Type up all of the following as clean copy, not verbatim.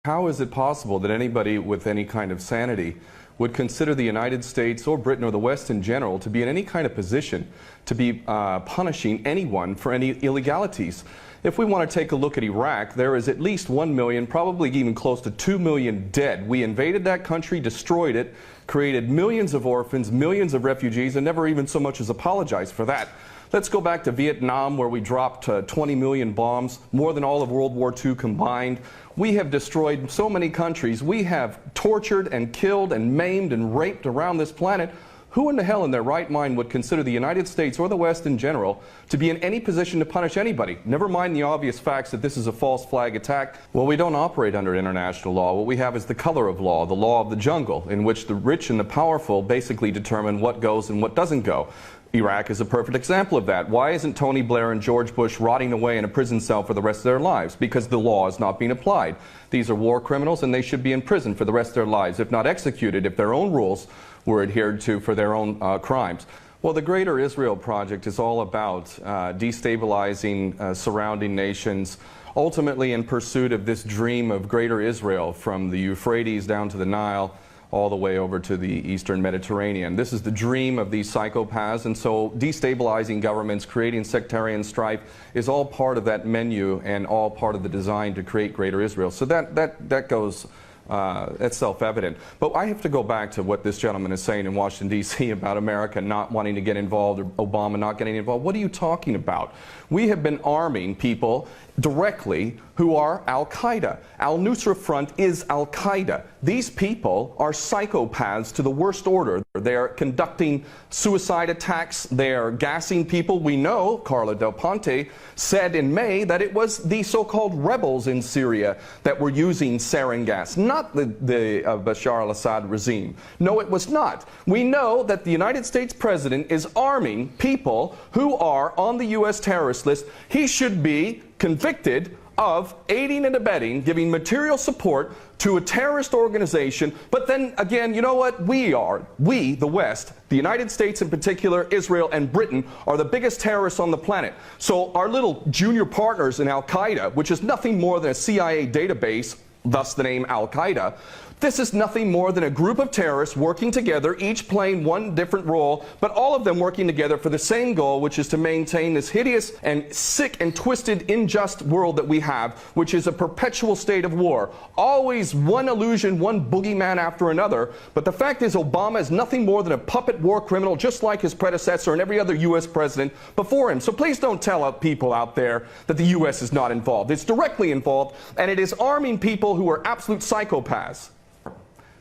How is it possible that anybody with any kind of sanity would consider the United States or Britain or the West in general to be in any kind of position to be punishing anyone for any illegalities? If we want to take a look at Iraq, there is at least 1 million, probably even close to 2 million dead. We invaded that country, destroyed it, created millions of orphans, millions of refugees, and never even so much as apologized for that. Let's go back to Vietnam, where we dropped 20 million bombs, more than all of World War II combined. We have destroyed so many countries. We have tortured and killed and maimed and raped around this planet. Who in the hell in their right mind would consider the United States or the West in general to be in any position to punish anybody? Never mind the obvious facts that this is a false flag attack. Well, we don't operate under international law. What we have is the color of law, the law of the jungle, in which the rich and the powerful basically determine what goes and what doesn't go. Iraq is a perfect example of that. Why isn't Tony Blair and George Bush rotting away in a prison cell for the rest of their lives? Because the law is not being applied. These are war criminals and they should be in prison for the rest of their lives, if not executed, if their own rules were adhered to for their own crimes. Well, the Greater Israel Project is all about destabilizing surrounding nations, ultimately in pursuit of this dream of Greater Israel from the Euphrates down to the Nile, all the way over to the Eastern Mediterranean. This is the dream of these psychopaths, and so destabilizing governments, creating sectarian strife is all part of that menu and all part of the design to create Greater Israel. So that goes, that's self-evident. But I have to go back to what this gentleman is saying in Washington, D.C. about America not wanting to get involved or Obama not getting involved. What are you talking about? We have been arming people directly who are Al-Qaeda. Al-Nusra Front is Al-Qaeda. These people are psychopaths to the worst order. They're conducting suicide attacks. They're gassing people. We know, Carla Del Ponte said in May, that it was the so-called rebels in Syria that were using sarin gas, not the Bashar al-Assad regime. No, it was not. We know that the United States president is arming people who are on the U.S. terrorist list. He should be convicted of aiding and abetting, giving material support to a terrorist organization. But then again, you know what? We, the West, the United States in particular, Israel and Britain, are the biggest terrorists on the planet. So our little junior partners in Al-Qaeda, which is nothing more than a CIA database, thus the name Al-Qaeda, this is nothing more than a group of terrorists working together, each playing one different role, but all of them working together for the same goal, which is to maintain this hideous and sick and twisted, unjust world that we have, which is a perpetual state of war. Always one illusion, one boogeyman after another. But the fact is, Obama is nothing more than a puppet war criminal, just like his predecessor and every other U.S. president before him. So please don't tell people out there that the U.S. is not involved. It's directly involved, and it is arming people who are absolute psychopaths.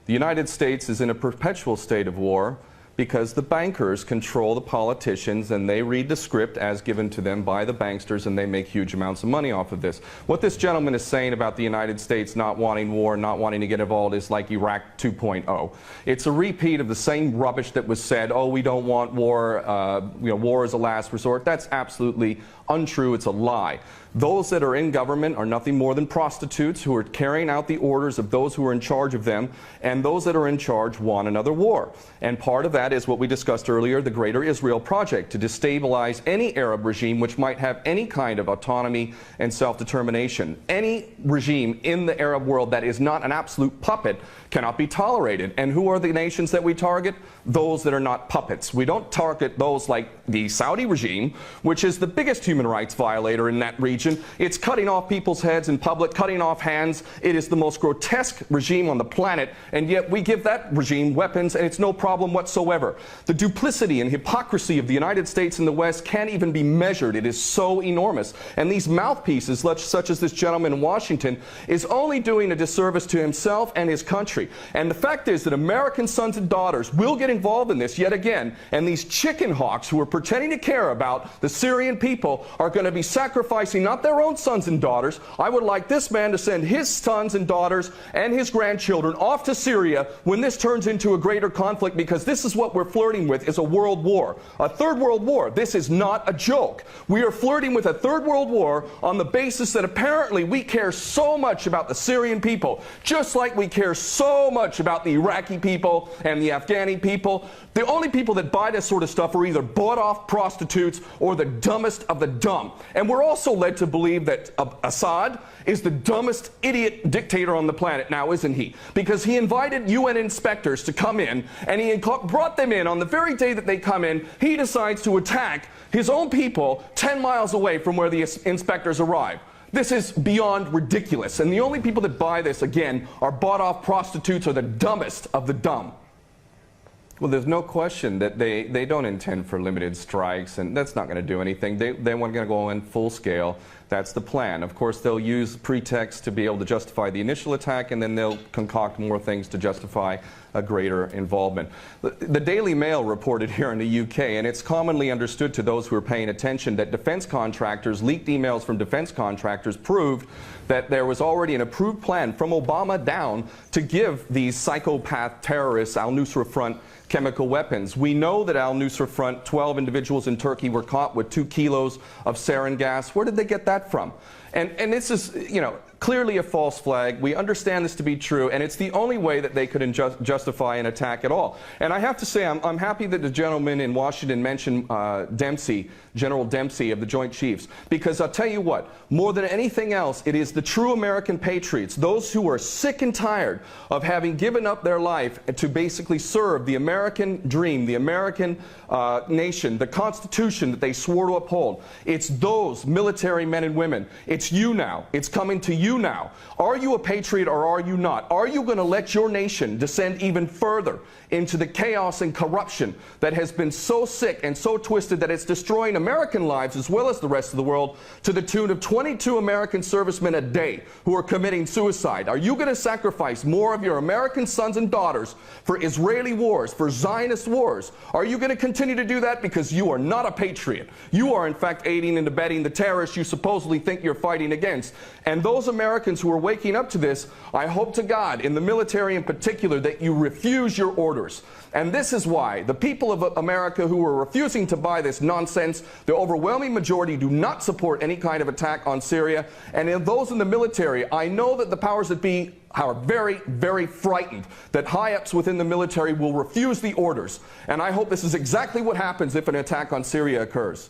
The United States is in a perpetual state of war because the bankers control the politicians and they read the script as given to them by the banksters, and they make huge amounts of money off of this. What this gentleman is saying about the United States not wanting war, not wanting to get involved, is like Iraq 2.0. It's a repeat of the same rubbish that was said, oh, we don't want war, war is a last resort. That's absolutely untrue. It's a lie. Those that are in government are nothing more than prostitutes who are carrying out the orders of those who are in charge of them, and those that are in charge want another war. And part of that is what we discussed earlier, the Greater Israel Project, to destabilize any Arab regime which might have any kind of autonomy and self-determination. Any regime in the Arab world that is not an absolute puppet cannot be tolerated. And who are the nations that we target? Those that are not puppets. We don't target those like the Saudi regime, which is the biggest human rights violator in that region. It's cutting off people's heads in public, cutting off hands. It is the most grotesque regime on the planet, and yet we give that regime weapons and it's no problem whatsoever. The duplicity and hypocrisy of the United States and the West can't even be measured. It is so enormous. And these mouthpieces, such as this gentleman in Washington, is only doing a disservice to himself and his country. And the fact is that American sons and daughters will get involved in this yet again, and these chicken hawks who are pretending to care about the Syrian people are going to be sacrificing not their own sons and daughters. I would like this man to send his sons and daughters and his grandchildren off to Syria when this turns into a greater conflict, because this is what we're flirting with, is a world war. A third world war. This is not a joke. We are flirting with a third world war on the basis that apparently we care so much about the Syrian people, just like we care so much about the Iraqi people and the Afghani people. The only people that buy this sort of stuff are either bought-off prostitutes or the dumbest of the dumb. And we're also led to to believe that Assad is the dumbest idiot dictator on the planet now, isn't he? Because he invited UN inspectors to come in, and he brought them in on the very day that they come in. He decides to attack his own people 10 miles away from where the inspectors arrive. This is beyond ridiculous, and the only people that buy this, again, are bought-off prostitutes or the dumbest of the dumb. Well, there's no question that they don't intend for limited strikes, and that's not going to do anything. They want to go in full scale. That's the plan. Of course, they'll use pretext to be able to justify the initial attack, and then they'll concoct more things to justify a greater involvement. The Daily Mail reported here in the UK, and it's commonly understood to those who are paying attention, that defense contractors, leaked emails from defense contractors proved that there was already an approved plan from Obama down to give these psychopath terrorists al-Nusra Front chemical weapons. We know that al-Nusra Front, 12 individuals in Turkey were caught with 2 kilos of sarin gas. Where did they get that from? And this is, you know, clearly a false flag. We understand this to be true, and it's the only way that they could justify an attack at all. And I have to say, I'm happy that the gentleman in Washington mentioned Dempsey, General Dempsey of the Joint Chiefs, because I'll tell you what, more than anything else, it is the true American patriots, those who are sick and tired of having given up their life to basically serve the American dream, the American nation, the Constitution that they swore to uphold. It's those military men and women. It's you now. It's coming to you now. Are you a patriot or are you not? Are you going to let your nation descend even further into the chaos and corruption that has been so sick and so twisted that it's destroying American lives as well as the rest of the world, to the tune of 22 American servicemen a day who are committing suicide? Are you going to sacrifice more of your American sons and daughters for Israeli wars, for Zionist wars? Are you going to continue to do that because you are not a patriot? You are in fact aiding and abetting the terrorists you supposedly think you're fighting against. And those Americans who are waking up to this, I hope to God, in the military in particular, that you refuse your orders. And this is why the people of America who are refusing to buy this nonsense, the overwhelming majority do not support any kind of attack on Syria. And in those in the military, I know that the powers that be are very, very frightened that high-ups within the military will refuse the orders. And I hope this is exactly what happens if an attack on Syria occurs.